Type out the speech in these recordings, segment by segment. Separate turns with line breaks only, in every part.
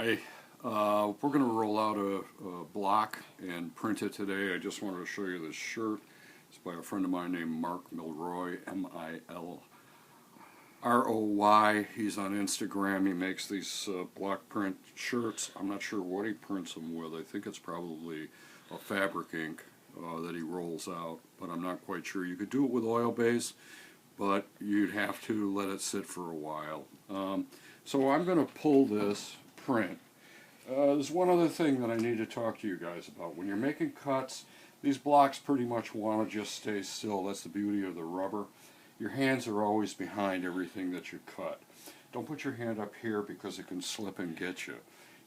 Hi, we're going to roll out a block and print it today. I just wanted to show you this shirt. It's by a friend of mine named Mark Milroy, M-I-L-R-O-Y. He's on Instagram. He makes these block print shirts. I'm not sure what he prints them with. I think it's probably a fabric ink that he rolls out, but I'm not quite sure. You could do it with oil base, but you'd have to let it sit for a while. So I'm going to pull this print. There's one other thing that I need to talk to you guys about. When you're making cuts, these blocks pretty much want to just stay still. That's the beauty of the rubber. Your hands are always behind everything that you cut. Don't put your hand up here because it can slip and get you.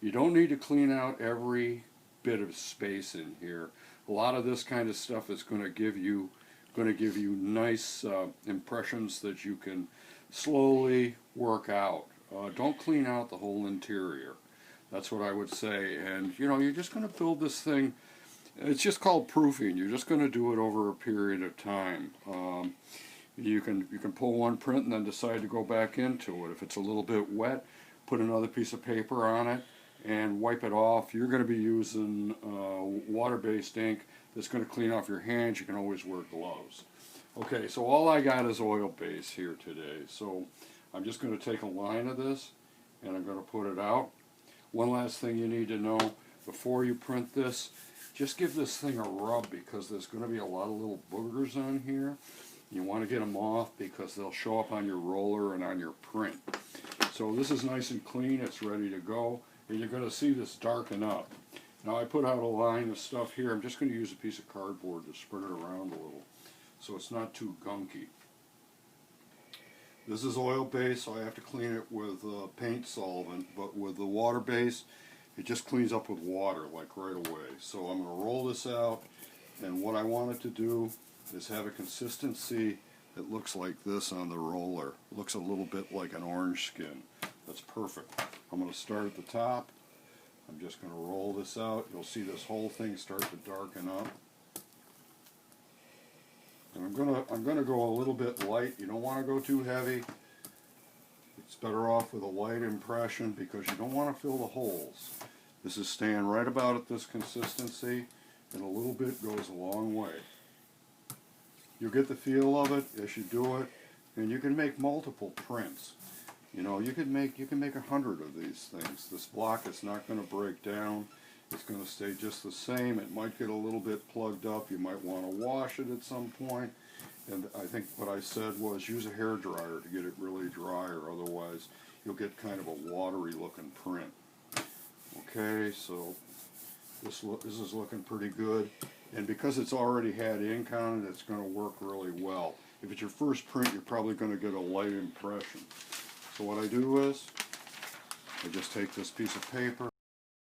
You don't need to clean out every bit of space in here. A lot of this kind of stuff is going to give you nice impressions that you can slowly work out. Don't clean out the whole interior. That's what I would say. And you know, you're just going to build this thing. It's just called proofing. You're just going to do it over a period of time. You can pull one print and then decide to go back into it. If it's a little bit wet, put another piece of paper on it and wipe it off. You're going to be using water-based ink that's going to clean off your hands. You can always wear gloves. Okay, so all I got is oil base here today. So I'm just going to take a line of this and I'm going to put it out. One last thing you need to know before you print this, just give this thing a rub because there's going to be a lot of little boogers on here. You want to get them off because they'll show up on your roller and on your print. So this is nice and clean, it's ready to go, and you're going to see this darken up. Now I put out a line of stuff here. I'm just going to use a piece of cardboard to spread it around a little so it's not too gunky. This is oil base, so I have to clean it with paint solvent, but with the water base, it just cleans up with water, like right away. So I'm going to roll this out, and what I want it to do is have a consistency that looks like this on the roller. It looks a little bit like an orange skin. That's perfect. I'm going to start at the top. I'm just going to roll this out. You'll see this whole thing start to darken up. And I'm gonna go a little bit light. You don't want to go too heavy. It's better off with a light impression because you don't want to fill the holes. This is staying right about at this consistency, and a little bit goes a long way. You'll get the feel of it as you do it, and you can make multiple prints. You know, you can make 100 of these things. This block is not going to break down. It's going to stay just the same. It might get a little bit plugged up. You might want to wash it at some point. And I think what I said was use a hair dryer to get it really dry, or otherwise you'll get kind of a watery looking print. Okay, so this is looking pretty good. And because it's already had ink on it, it's going to work really well. If it's your first print, you're probably going to get a light impression. So what I do is I just take this piece of paper,